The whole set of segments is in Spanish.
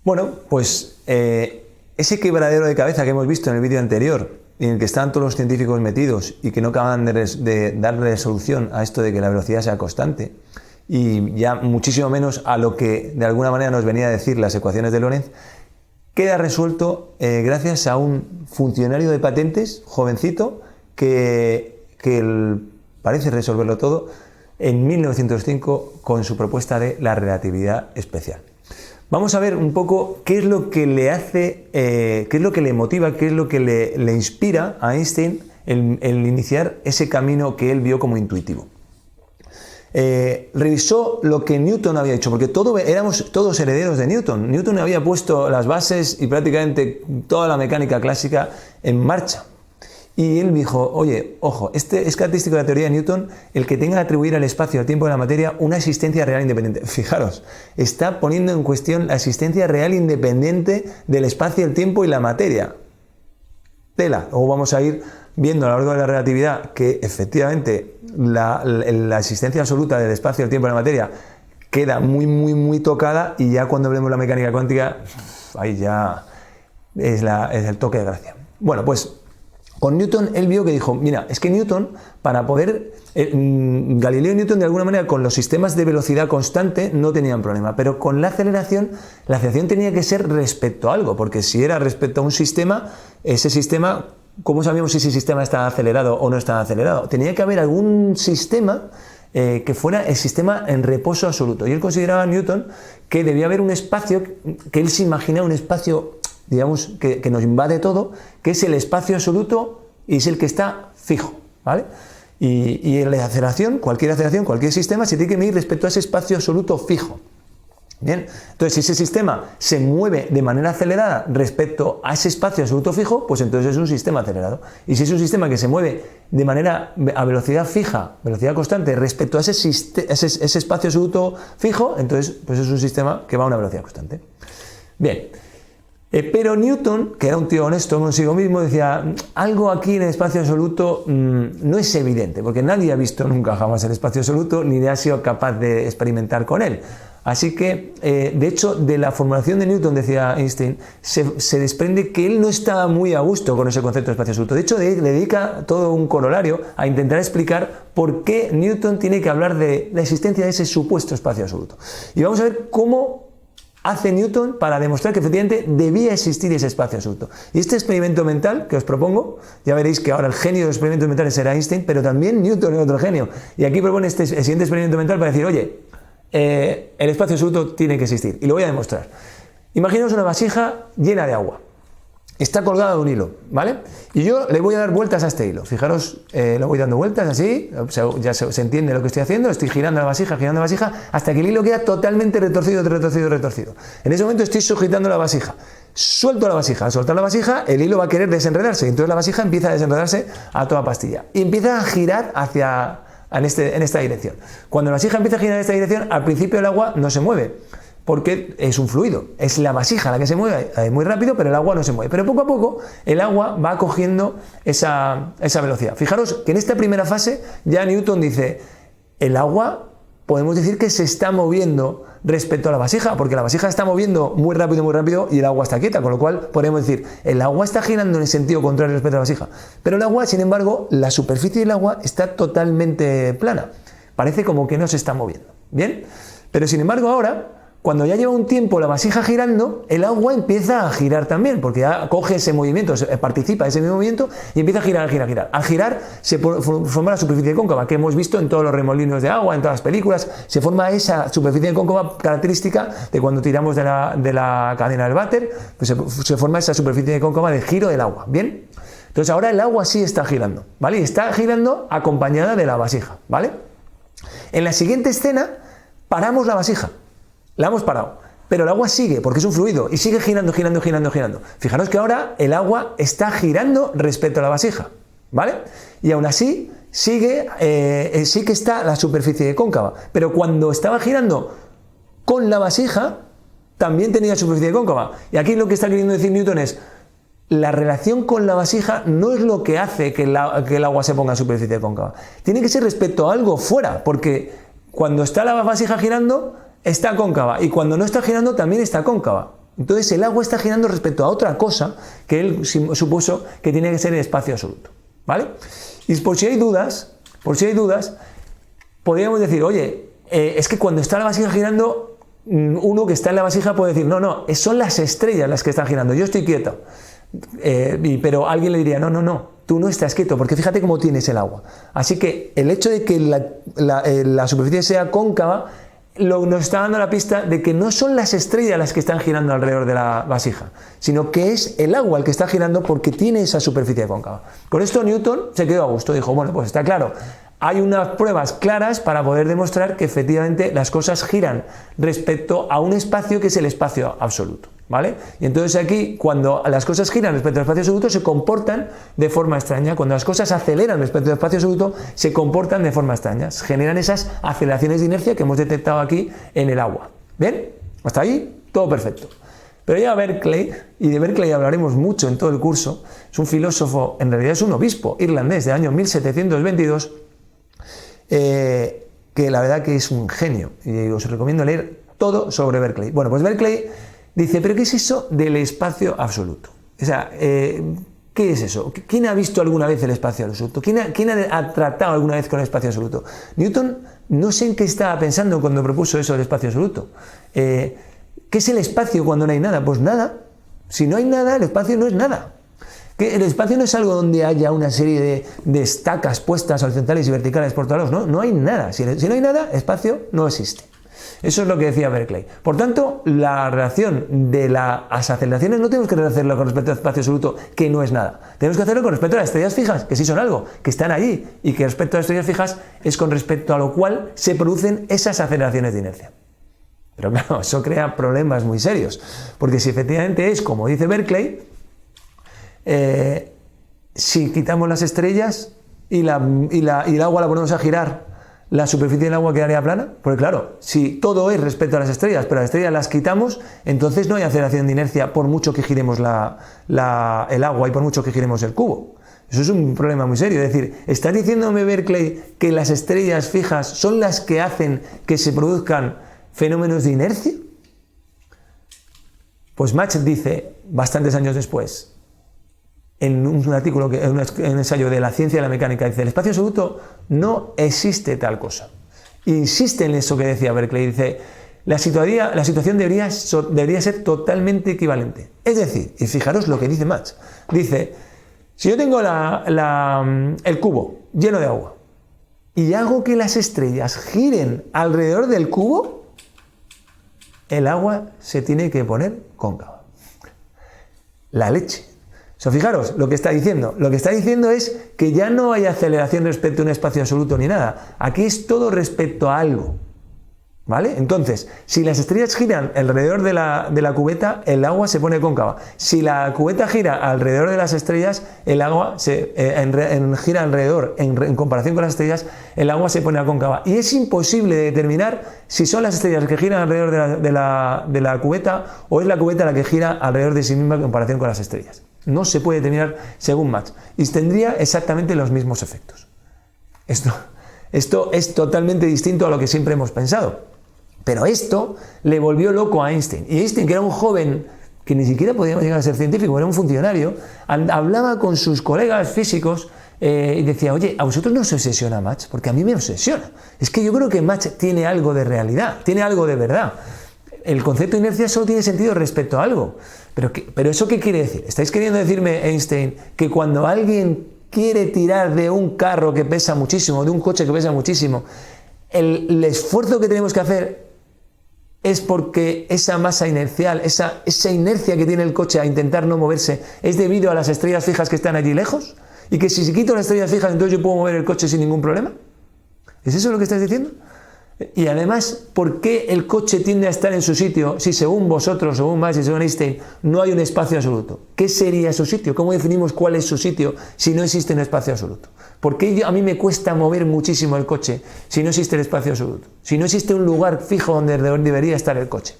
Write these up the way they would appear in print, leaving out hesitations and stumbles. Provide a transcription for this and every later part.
Bueno, pues ese quebradero de cabeza que hemos visto en el vídeo anterior, en el que están todos los científicos metidos y que no acaban de darle solución a esto de que la velocidad sea constante, y ya muchísimo menos a lo que de alguna manera nos venía a decir las ecuaciones de Lorentz, queda resuelto gracias a un funcionario de patentes, jovencito, que parece resolverlo todo en 1905 con su propuesta de la relatividad especial. Vamos a ver un poco qué es lo que le hace, qué es lo que le motiva, qué es lo que le inspira a Einstein el iniciar ese camino que él vio como intuitivo. Revisó lo que Newton había hecho, porque éramos todos herederos de Newton. Newton había puesto las bases y prácticamente toda la mecánica clásica en marcha. Y él dijo, oye, ojo, es característico de la teoría de Newton el que tenga que atribuir al espacio, al tiempo y a la materia una existencia real independiente. Fijaros, está poniendo en cuestión la existencia real independiente del espacio, el tiempo y la materia. Tela. Luego vamos a ir viendo a lo largo de la relatividad que efectivamente la existencia absoluta del espacio, el tiempo y la materia queda muy tocada, y ya cuando vemos la mecánica cuántica, ahí ya es el toque de gracia. Bueno, pues con Newton él vio que dijo, mira, es que Newton, para poder, Galileo y Newton de alguna manera con los sistemas de velocidad constante no tenían problema, pero con la aceleración tenía que ser respecto a algo, porque si era respecto a un sistema, ese sistema, ¿cómo sabíamos si ese sistema estaba acelerado o no estaba acelerado? Tenía que haber algún sistema que fuera el sistema en reposo absoluto, y él consideraba, Newton, que debía haber un espacio, que él se imaginaba un espacio, digamos, que nos invade todo, que es el espacio absoluto y es el que está fijo, ¿vale? Y en la aceleración, cualquier sistema se tiene que medir respecto a ese espacio absoluto fijo. Bien, entonces si ese sistema se mueve de manera acelerada respecto a ese espacio absoluto fijo, pues entonces es un sistema acelerado. Y si es un sistema que se mueve de manera a velocidad fija, velocidad constante, respecto a ese espacio absoluto fijo, entonces pues es un sistema que va a una velocidad constante. Bien. Pero Newton, que era un tío honesto consigo mismo, decía, algo aquí en el espacio absoluto no es evidente, porque nadie ha visto nunca jamás el espacio absoluto, ni ha sido capaz de experimentar con él. Así que, de hecho, de la formulación de Newton, decía Einstein, se desprende que él no estaba muy a gusto con ese concepto de espacio absoluto. De hecho, le dedica todo un corolario a intentar explicar por qué Newton tiene que hablar de la existencia de ese supuesto espacio absoluto. Y vamos a ver cómo hace Newton para demostrar que efectivamente debía existir ese espacio absoluto. Y este experimento mental que os propongo, ya veréis que ahora el genio de los experimentos mentales será Einstein, pero también Newton es otro genio. Y aquí propone el siguiente experimento mental para decir, oye, el espacio absoluto tiene que existir. Y lo voy a demostrar. Imaginaos una vasija llena de agua. Está colgada de un hilo, ¿vale? Y yo le voy a dar vueltas a este hilo. Fijaros, lo voy dando vueltas así, ya se entiende lo que estoy haciendo. Estoy girando la vasija, hasta que el hilo queda totalmente retorcido. En ese momento estoy sujetando la vasija. Suelto la vasija. Al soltar la vasija, el hilo va a querer desenredarse. Entonces la vasija empieza a desenredarse a toda pastilla. Y empieza a girar en esta dirección. Cuando la vasija empieza a girar en esta dirección, al principio el agua no se mueve, porque es un fluido, es la vasija la que se mueve muy rápido, pero el agua no se mueve. Pero poco a poco el agua va cogiendo esa velocidad. Fijaros que en esta primera fase ya Newton dice, el agua podemos decir que se está moviendo respecto a la vasija, porque la vasija está moviendo muy rápido y el agua está quieta, con lo cual podemos decir, el agua está girando en el sentido contrario respecto a la vasija. Pero el agua, sin embargo, la superficie del agua está totalmente plana. Parece como que no se está moviendo. ¿Bien? Pero sin embargo ahora, cuando ya lleva un tiempo la vasija girando, el agua empieza a girar también, porque ya coge ese movimiento, participa de ese mismo movimiento y empieza a girar. Al girar se forma la superficie cóncava, que hemos visto en todos los remolinos de agua, en todas las películas. Se forma esa superficie cóncava característica de cuando tiramos de la cadena del váter, pues se forma esa superficie cóncava de giro del agua. ¿Bien? Entonces ahora el agua sí está girando, ¿vale? Y está girando acompañada de la vasija, ¿vale? En la siguiente escena paramos la vasija. La hemos parado, pero el agua sigue, porque es un fluido, y sigue girando. Fijaros que ahora el agua está girando respecto a la vasija, ¿vale? Y aún así sí que está la superficie cóncava, pero cuando estaba girando con la vasija, también tenía superficie cóncava. Y aquí lo que está queriendo decir Newton es, la relación con la vasija no es lo que hace que el agua se ponga en superficie cóncava. Tiene que ser respecto a algo fuera, porque cuando está la vasija girando, está cóncava, y cuando no está girando también está cóncava, Entonces el agua está girando respecto a otra cosa que él supuso que tiene que ser el espacio absoluto, ¿vale? Y por si hay dudas, podríamos decir, oye, es que cuando está la vasija girando, uno que está en la vasija puede decir, no, son las estrellas las que están girando, yo estoy quieto. Pero alguien le diría, no, tú no estás quieto, porque fíjate cómo tienes el agua. Así que el hecho de que la superficie sea cóncava nos está dando la pista de que no son las estrellas las que están girando alrededor de la vasija, sino que es el agua el que está girando porque tiene esa superficie cóncava. Con esto Newton se quedó a gusto, dijo, bueno, pues está claro, hay unas pruebas claras para poder demostrar que efectivamente las cosas giran respecto a un espacio que es el espacio absoluto, ¿vale? Y entonces aquí, cuando las cosas giran respecto al espacio absoluto, se comportan de forma extraña. Cuando las cosas aceleran respecto al espacio absoluto, se comportan de forma extraña. Generan esas aceleraciones de inercia que hemos detectado aquí en el agua. ¿Bien? Hasta ahí, todo perfecto. Pero ya Berkeley, y de Berkeley hablaremos mucho en todo el curso, es un filósofo, en realidad es un obispo irlandés del año 1722, que la verdad que es un genio, y os recomiendo leer todo sobre Berkeley. Bueno, pues Berkeley dice, ¿pero qué es eso del espacio absoluto? O sea, ¿qué es eso? ¿Quién ha visto alguna vez el espacio absoluto? ¿Quién ha tratado alguna vez con el espacio absoluto? Newton, no sé en qué estaba pensando cuando propuso eso del espacio absoluto. ¿Qué es el espacio cuando no hay nada? Pues nada. Si no hay nada, el espacio no es nada. Que el espacio no es algo donde haya una serie de estacas puestas horizontales y verticales por todos lados, no hay nada. Si no hay nada, espacio no existe. Eso es lo que decía Berkeley. Por tanto, la relación de las aceleraciones no tenemos que hacerlo con respecto al espacio absoluto, que no es nada. Tenemos que hacerlo con respecto a las estrellas fijas, que sí son algo, que están allí, y que respecto a las estrellas fijas es con respecto a lo cual se producen esas aceleraciones de inercia. Pero claro, eso crea problemas muy serios, porque si efectivamente es como dice Berkeley, si quitamos las estrellas y el agua la ponemos a girar, ¿la superficie del agua quedaría plana? Porque claro, si todo es respecto a las estrellas, pero las estrellas las quitamos, entonces no hay aceleración de inercia por mucho que giremos el agua y por mucho que giremos el cubo. Eso es un problema muy serio. Es decir, ¿estás diciéndome, Berkeley, que las estrellas fijas son las que hacen que se produzcan fenómenos de inercia? Pues Mach dice, bastantes años después, en un artículo, en un ensayo de la ciencia de la mecánica, dice, el espacio absoluto no existe tal cosa. Insiste en eso que decía Berkeley, dice, la situación debería ser totalmente equivalente. Es decir, y fijaros lo que dice Mach, dice, si yo tengo el cubo lleno de agua y hago que las estrellas giren alrededor del cubo, el agua se tiene que poner cóncava. La leche. O sea, fijaros lo que está diciendo. Lo que está diciendo es que ya no hay aceleración respecto a un espacio absoluto ni nada. Aquí es todo respecto a algo. ¿Vale? Entonces, si las estrellas giran alrededor de la cubeta, el agua se pone cóncava. Si la cubeta gira alrededor de las estrellas, el agua gira alrededor, en comparación con las estrellas, el agua se pone cóncava. Y es imposible determinar si son las estrellas que giran alrededor de la cubeta o es la cubeta la que gira alrededor de sí misma en comparación con las estrellas. No se puede determinar según Mach. Y tendría exactamente los mismos efectos. Esto es totalmente distinto a lo que siempre hemos pensado. Pero esto le volvió loco a Einstein. Y Einstein, que era un joven que ni siquiera podía llegar a ser científico, era un funcionario, hablaba con sus colegas físicos y decía, oye, ¿a vosotros no os obsesiona Mach? Porque a mí me obsesiona. Es que yo creo que Mach tiene algo de realidad, tiene algo de verdad. El concepto de inercia solo tiene sentido respecto a algo. Pero ¿eso qué quiere decir? ¿Estáis queriendo decirme, Einstein, que cuando alguien quiere tirar de un carro que pesa muchísimo, de un coche que pesa muchísimo, el esfuerzo que tenemos que hacer es porque esa masa inercial, esa inercia que tiene el coche a intentar no moverse, es debido a las estrellas fijas que están allí lejos? ¿Y que si quito las estrellas fijas, entonces yo puedo mover el coche sin ningún problema? ¿Es eso lo que estás diciendo? Y además, ¿por qué el coche tiende a estar en su sitio si según vosotros, según Mach y según Einstein, no hay un espacio absoluto? ¿Qué sería su sitio? ¿Cómo definimos cuál es su sitio si no existe un espacio absoluto? ¿Por qué a mí me cuesta mover muchísimo el coche si no existe el espacio absoluto? Si no existe un lugar fijo donde debería estar el coche.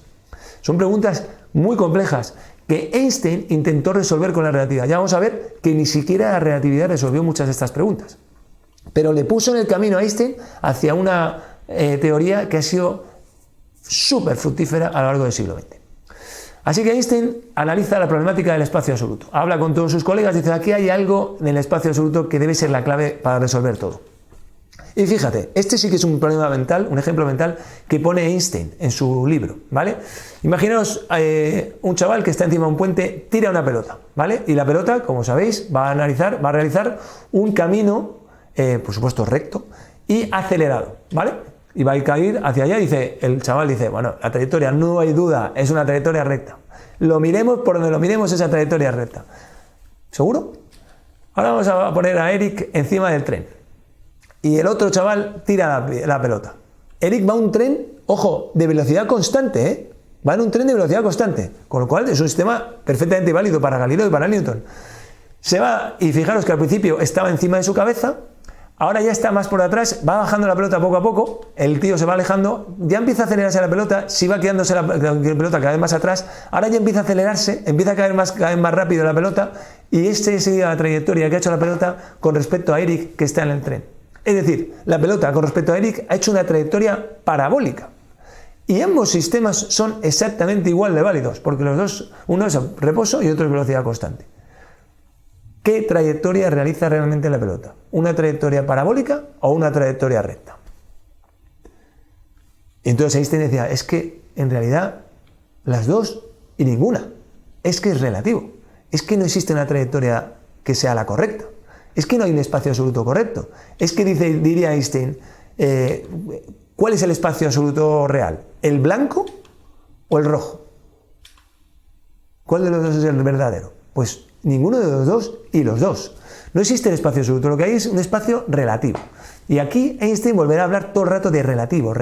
Son preguntas muy complejas que Einstein intentó resolver con la relatividad. Ya vamos a ver que ni siquiera la relatividad resolvió muchas de estas preguntas. Pero le puso en el camino a Einstein hacia una teoría que ha sido súper fructífera a lo largo del siglo XX. Así que Einstein analiza la problemática del espacio absoluto. Habla con todos sus colegas, dice, aquí hay algo en el espacio absoluto que debe ser la clave para resolver todo. Y fíjate, este sí que es un problema mental, un ejemplo mental que pone Einstein en su libro, ¿vale? Imaginaos un chaval que está encima de un puente, tira una pelota, ¿vale? Y la pelota, como sabéis, va a realizar un camino, por supuesto recto, y acelerado, ¿vale? Y va a ir hacia allá, el chaval dice, bueno, la trayectoria, no hay duda, es una trayectoria recta. Lo miremos por donde lo miremos, esa trayectoria recta. ¿Seguro? Ahora vamos a poner a Eric encima del tren. Y el otro chaval tira la pelota. Eric va a un tren, ojo, de velocidad constante, ¿eh? Va en un tren de velocidad constante, con lo cual es un sistema perfectamente válido para Galileo y para Newton. Se va, y fijaros que al principio estaba encima de su cabeza, ahora ya está más por atrás, va bajando la pelota poco a poco, el tío se va alejando, ya empieza a acelerarse la pelota, si va quedándose la pelota cada vez más atrás, ahora ya empieza a acelerarse, empieza a caer cada vez más rápido la pelota, y esta sería la trayectoria que ha hecho la pelota con respecto a Eric que está en el tren. Es decir, la pelota con respecto a Eric ha hecho una trayectoria parabólica. Y ambos sistemas son exactamente igual de válidos, porque los dos, uno es reposo y otro es velocidad constante. ¿Qué trayectoria realiza realmente la pelota? ¿Una trayectoria parabólica o una trayectoria recta? Y entonces Einstein decía, es que en realidad las dos y ninguna. Es que es relativo. Es que no existe una trayectoria que sea la correcta. Es que no hay un espacio absoluto correcto. Es que diría Einstein, ¿cuál es el espacio absoluto real? ¿El blanco o el rojo? ¿Cuál de los dos es el verdadero? Pues ninguno de los dos y los dos. No existe el espacio absoluto, lo que hay es un espacio relativo. Y aquí Einstein volverá a hablar todo el rato de relativo,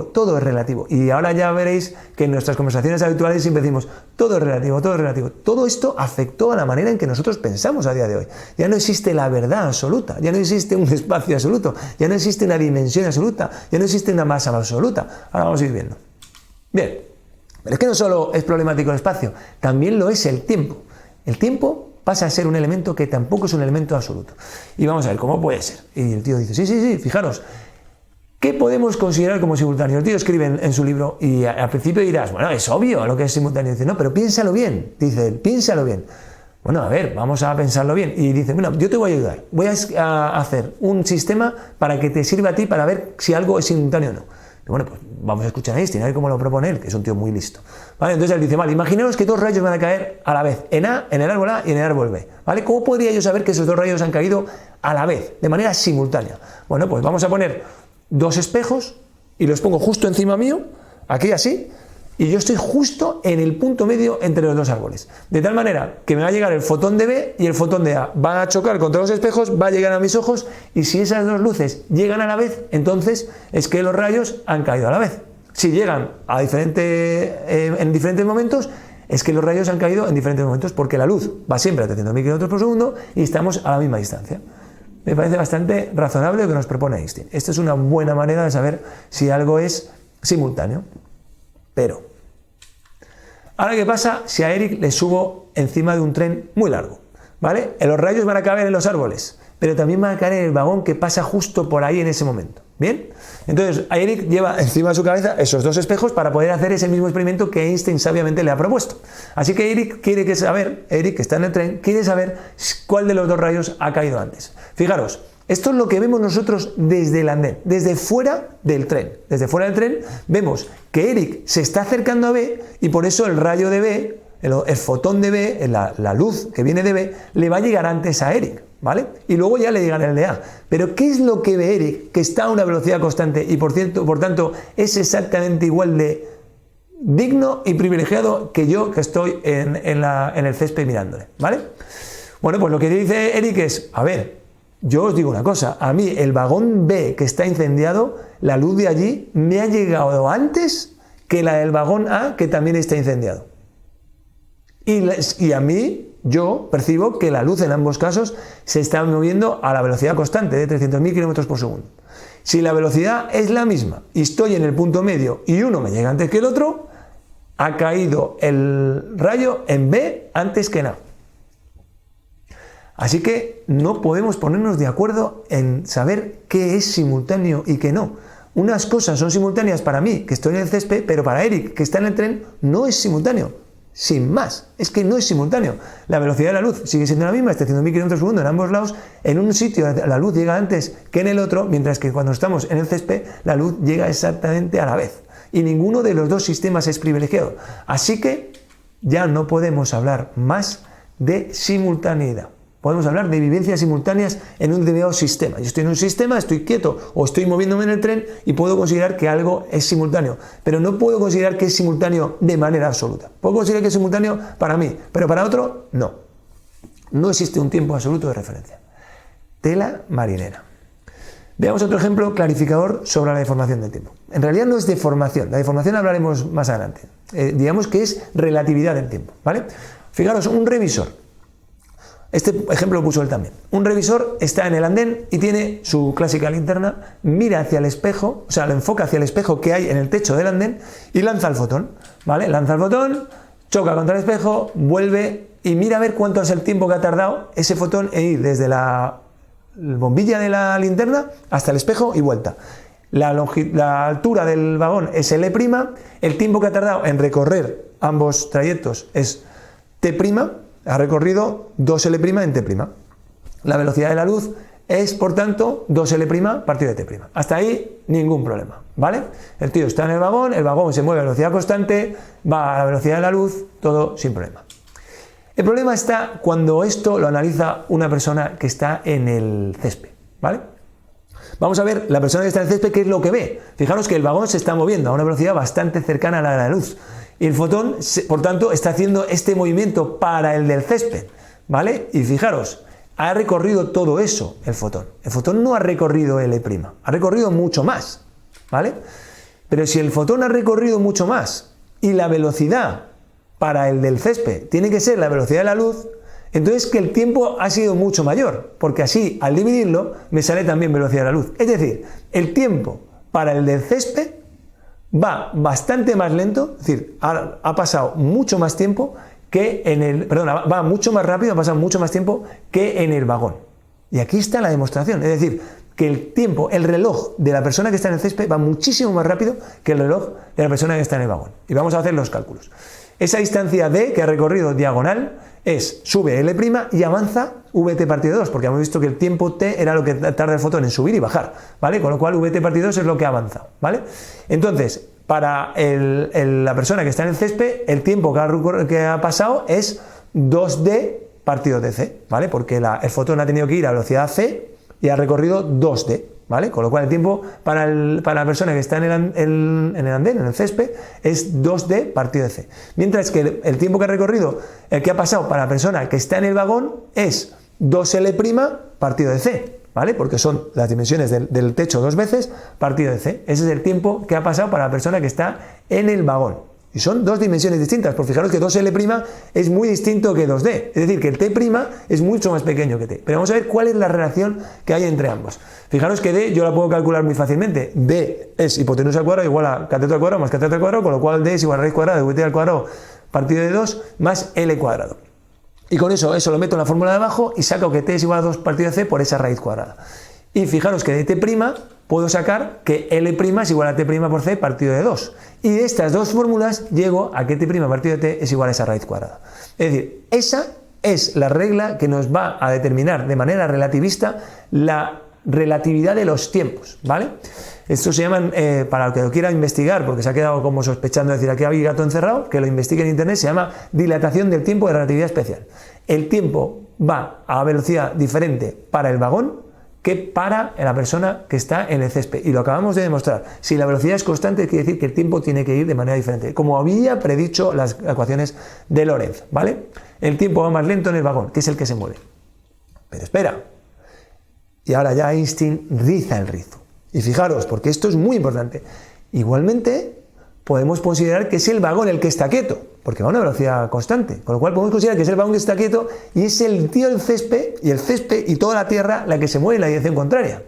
todo es relativo. Y ahora ya veréis que en nuestras conversaciones habituales siempre decimos, todo es relativo, todo es relativo. Todo esto afectó a la manera en que nosotros pensamos a día de hoy. Ya no existe la verdad absoluta, ya no existe un espacio absoluto, ya no existe una dimensión absoluta, ya no existe una masa absoluta. Ahora vamos a ir viendo. Bien, pero es que no solo es problemático el espacio, también lo es el tiempo. El tiempo pasa a ser un elemento que tampoco es un elemento absoluto. Y vamos a ver, ¿cómo puede ser? Y el tío dice, sí, fijaros, ¿qué podemos considerar como simultáneo? El tío escribe en su libro y al principio dirás, bueno, es obvio lo que es simultáneo. Dice, no, pero piénsalo bien, dice él, piénsalo bien. Bueno, a ver, vamos a pensarlo bien. Y dice, bueno, yo te voy a ayudar, voy a hacer un sistema para que te sirva a ti para ver si algo es simultáneo o no. Y bueno, pues vamos a escuchar a Einstein, a ver cómo lo propone él, que es un tío muy listo. ¿Vale? Entonces él dice, vale, imaginaos que dos rayos van a caer a la vez, en el árbol A y en el árbol B. ¿Vale? ¿Cómo podría yo saber que esos dos rayos han caído a la vez, de manera simultánea? Bueno, pues vamos a poner dos espejos y los pongo justo encima mío, aquí así, y yo estoy justo en el punto medio entre los dos árboles. De tal manera que me va a llegar el fotón de B y el fotón de A. Van a chocar contra los espejos, va a llegar a mis ojos, y si esas dos luces llegan a la vez, entonces es que los rayos han caído a la vez. Si llegan en diferentes momentos, es que los rayos han caído en diferentes momentos, porque la luz va siempre a 300.000 km por segundo y estamos a la misma distancia. Me parece bastante razonable lo que nos propone Einstein. Esta es una buena manera de saber si algo es simultáneo. Pero, ahora, ¿qué pasa si a Eric le subo encima de un tren muy largo? ¿Vale? Los rayos van a caer en los árboles, pero también van a caer en el vagón que pasa justo por ahí en ese momento. ¿Bien? Entonces, a Eric lleva encima de su cabeza esos dos espejos para poder hacer ese mismo experimento que Einstein sabiamente le ha propuesto. Así que Eric que está en el tren, quiere saber cuál de los dos rayos ha caído antes. Fijaros, esto es lo que vemos nosotros desde el andén, desde fuera del tren. Desde fuera del tren vemos que Eric se está acercando a B y por eso el rayo de B, el fotón de B, la luz que viene de B, le va a llegar antes a Eric, ¿vale? Y luego ya le llegará el de A. Pero ¿qué es lo que ve Eric? Que está a una velocidad constante y por tanto es exactamente igual de digno y privilegiado que yo, que estoy en el césped mirándole, ¿vale? Bueno, pues lo que dice Eric es, a ver, yo os digo una cosa, a mí el vagón B que está incendiado, la luz de allí me ha llegado antes que la del vagón A que también está incendiado. Y a mí, yo percibo que la luz en ambos casos se está moviendo a la velocidad constante de 300.000 km por segundo. Si la velocidad es la misma y estoy en el punto medio y uno me llega antes que el otro, ha caído el rayo en B antes que en A. Así que no podemos ponernos de acuerdo en saber qué es simultáneo y qué no. Unas cosas son simultáneas para mí, que estoy en el césped, pero para Eric, que está en el tren, no es simultáneo. sin más. Es que no es simultáneo. La velocidad de la luz sigue siendo la misma, está haciendo 1000 km por segundo en ambos lados. En un sitio la luz llega antes que en el otro, mientras que cuando estamos en el césped la luz llega exactamente a la vez. Y ninguno de los dos sistemas es privilegiado. Así que ya no podemos hablar más de simultaneidad. Podemos hablar de vivencias simultáneas en un determinado sistema. Yo estoy en un sistema, estoy quieto o estoy moviéndome en el tren y puedo considerar que algo es simultáneo. Pero no puedo considerar que es simultáneo de manera absoluta. Puedo considerar que es simultáneo para mí, pero para otro no. No existe un tiempo absoluto de referencia. Tela marinera. Veamos otro ejemplo clarificador sobre la deformación del tiempo. En realidad no es deformación. La deformación hablaremos más adelante. Digamos que es relatividad del tiempo, ¿vale? Fijaros, un revisor. Este ejemplo lo puso él también. Un revisor está en el andén y tiene su clásica linterna, mira hacia el espejo, o sea, lo enfoca hacia el espejo que hay en el techo del andén y lanza el fotón, ¿vale? Lanza el fotón, choca contra el espejo, vuelve y mira a ver cuánto es el tiempo que ha tardado ese fotón en ir desde la bombilla de la linterna hasta el espejo y vuelta. La altura del vagón es L', el tiempo que ha tardado en recorrer ambos trayectos es T', ha recorrido 2L' en T'. La velocidad de la luz es, por tanto, 2L' partido de T'. Hasta ahí, ningún problema, ¿vale? El tío está en el vagón se mueve a velocidad constante, va a la velocidad de la luz, todo sin problema. El problema está cuando esto lo analiza una persona que está en el césped, ¿vale? Vamos a ver la persona que está en el césped qué es lo que ve. Fijaros que el vagón se está moviendo a una velocidad bastante cercana a la de la luz. Y el fotón, por tanto, está haciendo este movimiento para el del césped, ¿vale? Y fijaros, ha recorrido todo eso el fotón. El fotón no ha recorrido L', ha recorrido mucho más, ¿vale? Pero si el fotón ha recorrido mucho más y la velocidad para el del césped tiene que ser la velocidad de la luz, entonces que el tiempo ha sido mucho mayor, porque así, al dividirlo, me sale también velocidad de la luz. Es decir, el tiempo para el del césped va bastante más lento, es decir, ha pasado mucho más tiempo que en el... Perdona, va mucho más rápido, ha pasado mucho más tiempo que en el vagón. Y aquí está la demostración, es decir, que el tiempo, el reloj de la persona que está en el césped va muchísimo más rápido que el reloj de la persona que está en el vagón. Y vamos a hacer los cálculos. Esa distancia D que ha recorrido diagonal sube L' y avanza Vt partido 2, porque hemos visto que el tiempo T era lo que tarda el fotón en subir y bajar, ¿vale? Con lo cual Vt partido 2 es lo que ha avanzado, ¿vale? Entonces, para la persona que está en el césped, el tiempo que ha pasado es 2D partido de C, ¿vale? Porque el fotón ha tenido que ir a velocidad C y ha recorrido 2D, ¿vale? Con lo cual el tiempo para la persona que está en el andén, en el césped, es 2D partido de C. Mientras que el tiempo que ha recorrido, el que ha pasado para la persona que está en el vagón, es 2L' partido de C, ¿vale? Porque son las dimensiones del techo 2 veces partido de C. Ese es el tiempo que ha pasado para la persona que está en el vagón. Y son dos dimensiones distintas, porque fijaros que 2L' es muy distinto que 2D, es decir, que el T' es mucho más pequeño que T. Pero vamos a ver cuál es la relación que hay entre ambos. Fijaros que D yo la puedo calcular muy fácilmente. D es hipotenusa al cuadrado igual a cateto al cuadrado más cateto al cuadrado, con lo cual D es igual a raíz cuadrada de Vt al cuadrado partido de 2 más L cuadrado. Y con eso lo meto en la fórmula de abajo y saco que T es igual a 2 partido de C por esa raíz cuadrada. Y fijaros que de T' puedo sacar que L' es igual a T' por C partido de 2. Y de estas dos fórmulas llego a que T' partido de T es igual a esa raíz cuadrada. Es decir, esa es la regla que nos va a determinar de manera relativista la relatividad de los tiempos, ¿vale? Esto se llaman, para el que lo quiera investigar, porque se ha quedado como sospechando decir aquí hay gato encerrado, que lo investigue en internet, se llama dilatación del tiempo de relatividad especial. El tiempo va a velocidad diferente para el vagón que para la persona que está en el césped. Y lo acabamos de demostrar. Si la velocidad es constante, quiere decir que el tiempo tiene que ir de manera diferente, como había predicho las ecuaciones de Lorentz, ¿vale? El tiempo va más lento en el vagón, que es el que se mueve. Pero espera. Y ahora ya Einstein riza el rizo. Y fijaros, porque esto es muy importante. Igualmente, podemos considerar que es el vagón el que está quieto, porque va a una velocidad constante, con lo cual podemos considerar que es el vagón que está quieto y es el tío del césped y el césped y toda la Tierra la que se mueve en la dirección contraria.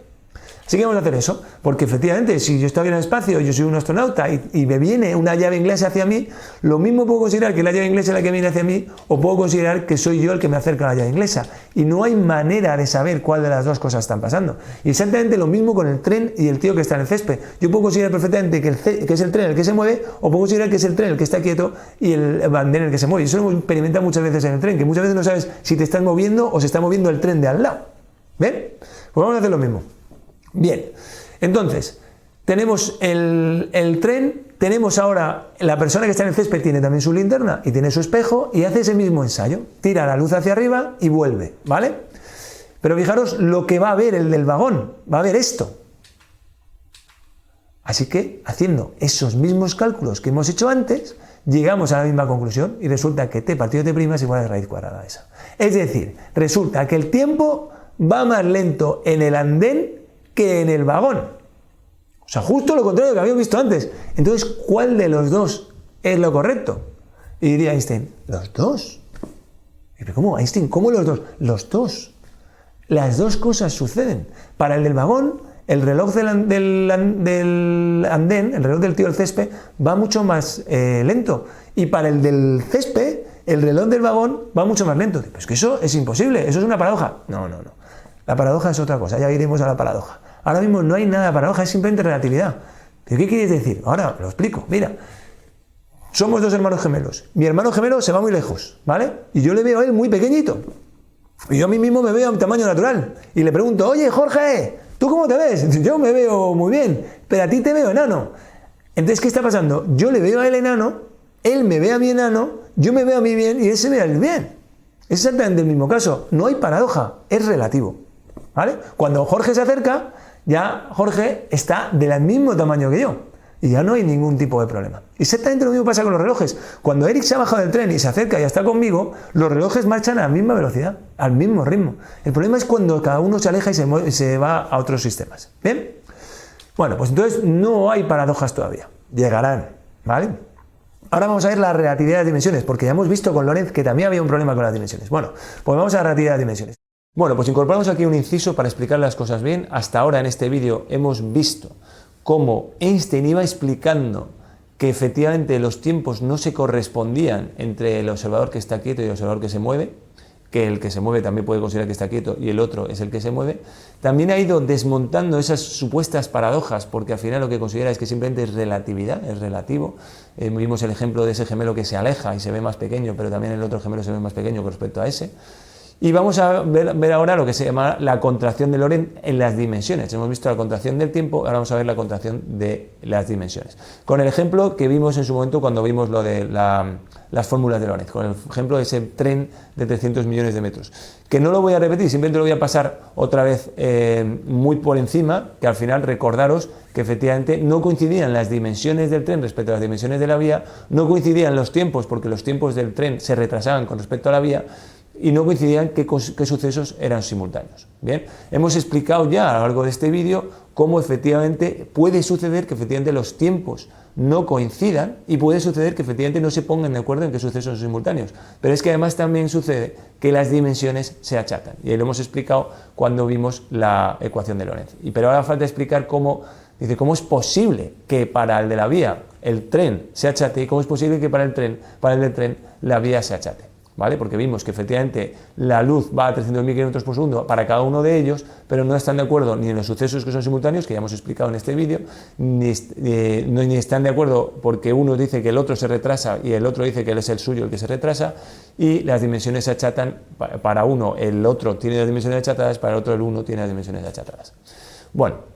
Así que vamos a hacer eso, porque efectivamente, si yo estoy en el espacio, yo soy un astronauta y me viene una llave inglesa hacia mí, lo mismo puedo considerar que la llave inglesa es la que viene hacia mí, o puedo considerar que soy yo el que me acerca a la llave inglesa. Y no hay manera de saber cuál de las dos cosas están pasando. Y exactamente lo mismo con el tren y el tío que está en el césped. Yo puedo considerar perfectamente que es el tren el que se mueve, o puedo considerar que es el tren el que está quieto y el andén el que se mueve. Y eso lo hemos experimentado muchas veces en el tren, que muchas veces no sabes si te estás moviendo o se está moviendo el tren de al lado. ¿Ven? Pues vamos a hacer lo mismo. Bien. Entonces, tenemos el tren, tenemos ahora, la persona que está en el césped tiene también su linterna y tiene su espejo y hace ese mismo ensayo, tira la luz hacia arriba y vuelve, ¿vale? Pero fijaros lo que va a ver el del vagón, va a ver esto. Así que, haciendo esos mismos cálculos que hemos hecho antes, llegamos a la misma conclusión y resulta que t partido t' es igual a raíz cuadrada de esa. Es decir, resulta que el tiempo va más lento en el andén que en el vagón. O sea, justo lo contrario que habíamos visto antes. Entonces, ¿cuál de los dos es lo correcto? Y diría Einstein, los dos. ¿Pero cómo, Einstein? ¿Cómo los dos? Los dos. Las dos cosas suceden. Para el del vagón, el reloj del andén, el reloj del tío del césped, va mucho más lento. Y para el del césped, el reloj del vagón va mucho más lento. Pues que eso es imposible, eso es una paradoja. No. La paradoja es otra cosa, ya iremos a la paradoja. Ahora mismo no hay nada de paradoja, es simplemente relatividad. ¿Pero qué quieres decir? Ahora lo explico. Mira, somos dos hermanos gemelos. Mi hermano gemelo se va muy lejos, ¿vale? Y yo le veo a él muy pequeñito. Y yo a mí mismo me veo a un tamaño natural. Y le pregunto, oye, Jorge, ¿tú cómo te ves? Yo me veo muy bien, pero a ti te veo enano. Entonces, ¿qué está pasando? Yo le veo a él enano, él me ve a mí enano, yo me veo a mí bien y él se ve a él bien. Es exactamente el mismo caso. No hay paradoja, es relativo. ¿Vale? Cuando Jorge se acerca, ya Jorge está del mismo tamaño que yo y ya no hay ningún tipo de problema. Exactamente lo mismo pasa con los relojes. Cuando Eric se ha bajado del tren y se acerca y está conmigo, los relojes marchan a la misma velocidad, al mismo ritmo. El problema es cuando cada uno se aleja y se va a otros sistemas. ¿Bien? Bueno, pues entonces no hay paradojas todavía. Llegarán, ¿vale? Ahora vamos a ver la relatividad de las dimensiones, porque ya hemos visto con Lorentz que también había un problema con las dimensiones. Bueno, pues vamos a la relatividad de las dimensiones. Bueno, pues incorporamos aquí un inciso para explicar las cosas bien. Hasta ahora en este vídeo hemos visto cómo Einstein iba explicando que efectivamente los tiempos no se correspondían entre el observador que está quieto y el observador que se mueve, que el que se mueve también puede considerar que está quieto y el otro es el que se mueve. También ha ido desmontando esas supuestas paradojas, porque al final lo que considera es que simplemente es relatividad, es relativo. Vimos el ejemplo de ese gemelo que se aleja y se ve más pequeño, pero también el otro gemelo se ve más pequeño con respecto a ese. Y vamos a ver ahora lo que se llama la contracción de Lorentz en las dimensiones. Hemos visto la contracción del tiempo, ahora vamos a ver la contracción de las dimensiones. Con el ejemplo que vimos en su momento cuando vimos lo de las fórmulas de Lorentz, con el ejemplo de ese tren de 300 millones de metros. Que no lo voy a repetir, simplemente lo voy a pasar otra vez muy por encima, que al final recordaros que efectivamente no coincidían las dimensiones del tren respecto a las dimensiones de la vía, no coincidían los tiempos, porque los tiempos del tren se retrasaban con respecto a la vía, y no coincidían qué sucesos eran simultáneos. Bien, hemos explicado ya a lo largo de este vídeo cómo efectivamente puede suceder que efectivamente los tiempos no coincidan y puede suceder que efectivamente no se pongan de acuerdo en qué sucesos son simultáneos. Pero es que además también sucede que las dimensiones se achatan. Y ahí lo hemos explicado cuando vimos la ecuación de Lorentz. Pero ahora falta explicar cómo es posible que para el de la vía el tren se achate y cómo es posible que para el del tren la vía se achate. ¿Vale? Porque vimos que efectivamente la luz va a 300.000 km por segundo para cada uno de ellos, pero no están de acuerdo ni en los sucesos que son simultáneos, que ya hemos explicado en este vídeo, ni están de acuerdo porque uno dice que el otro se retrasa y el otro dice que él es el suyo el que se retrasa, y las dimensiones se achatan. Para uno el otro tiene las dimensiones achatadas, para el otro el uno tiene las dimensiones achatadas. Bueno,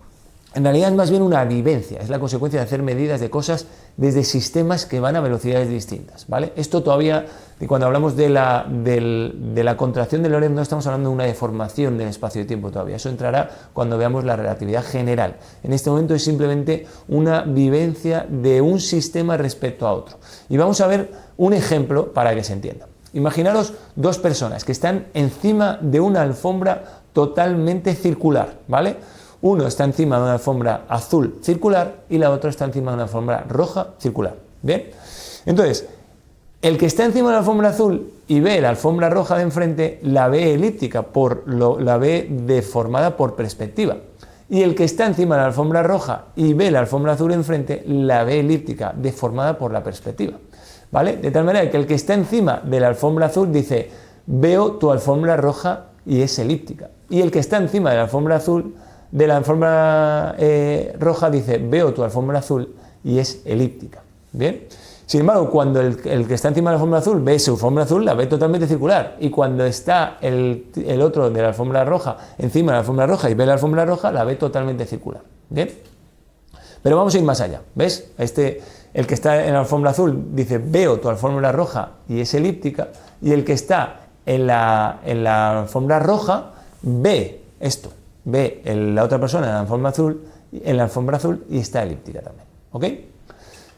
en realidad es más bien una vivencia, es la consecuencia de hacer medidas de cosas desde sistemas que van a velocidades distintas, ¿vale? Esto todavía, cuando hablamos de la contracción de Lorentz, no estamos hablando de una deformación del espacio y tiempo todavía, eso entrará cuando veamos la relatividad general. En este momento es simplemente una vivencia de un sistema respecto a otro. Y vamos a ver un ejemplo para que se entienda. Imaginaros dos personas que están encima de una alfombra totalmente circular, ¿vale? Uno está encima de una alfombra azul circular y la otra está encima de una alfombra roja circular. ¿Bien? Entonces, el que está encima de la alfombra azul y ve la alfombra roja de enfrente, la ve elíptica, la ve deformada por perspectiva. y el que está encima de la alfombra roja y ve la alfombra azul enfrente, la ve elíptica, deformada por la perspectiva, ¿vale? De tal manera que el que está encima de la alfombra azul dice, veo tu alfombra roja y es elíptica, y el que está encima de la alfombra azul, de la alfombra roja, dice, veo tu alfombra azul y es elíptica, ¿bien? Sin embargo, cuando el que está encima de la alfombra azul ve su alfombra azul, la ve totalmente circular. Y cuando está el otro de la alfombra roja encima de la alfombra roja y ve la alfombra roja, la ve totalmente circular. ¿Bien? Pero vamos a ir más allá. ¿Ves? El que está en la alfombra azul dice, veo tu alfombra roja y es elíptica. Y el que está en la alfombra roja ve esto. Ve la otra persona en la alfombra azul y está elíptica también. ¿Ok?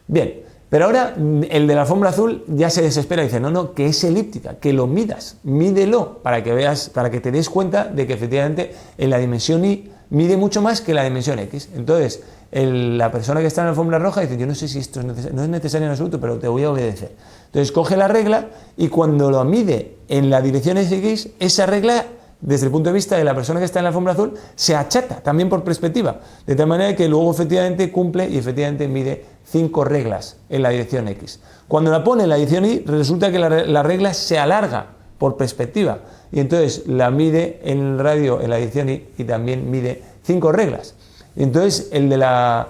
Bien. Pero ahora el de la alfombra azul ya se desespera y dice, no, que es elíptica, que lo midas, mídelo para que veas, para que te des cuenta de que efectivamente en la dimensión Y mide mucho más que la dimensión X. Entonces, la persona que está en la alfombra roja dice, yo no sé si esto es necesario, no es necesario en absoluto, pero te voy a obedecer. Entonces coge la regla y cuando lo mide en la dirección X, esa regla, desde el punto de vista de la persona que está en la alfombra azul, se achata también por perspectiva, de tal manera que luego efectivamente cumple y efectivamente mide 5 reglas en la dirección X. Cuando la pone en la dirección Y, resulta que la regla se alarga por perspectiva y entonces la mide en el radio en la dirección Y y también mide 5 reglas. Y entonces el de la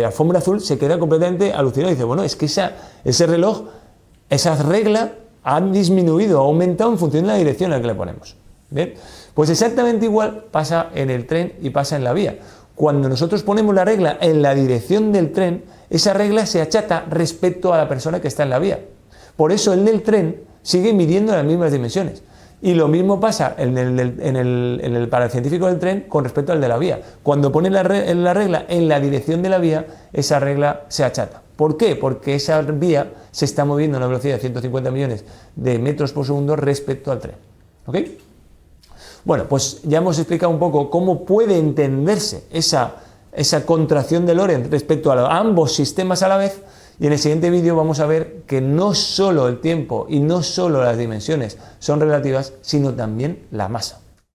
alfombra azul se queda completamente alucinado y dice, bueno, es que ese reloj, esa regla han disminuido, ha aumentado en función de la dirección en la que le ponemos. ¿Bien? Pues exactamente igual pasa en el tren y pasa en la vía. Cuando nosotros ponemos la regla en la dirección del tren, esa regla se achata respecto a la persona que está en la vía. Por eso el del tren sigue midiendo las mismas dimensiones. Y lo mismo pasa para el científico del tren con respecto al de la vía. Cuando pone la regla en la dirección de la vía, esa regla se achata. ¿Por qué? Porque esa vía se está moviendo a una velocidad de 150 millones de metros por segundo respecto al tren. ¿Ok? Bueno, pues ya hemos explicado un poco cómo puede entenderse esa contracción de Lorentz respecto a ambos sistemas a la vez, y en el siguiente vídeo vamos a ver que no solo el tiempo y no solo las dimensiones son relativas, sino también la masa.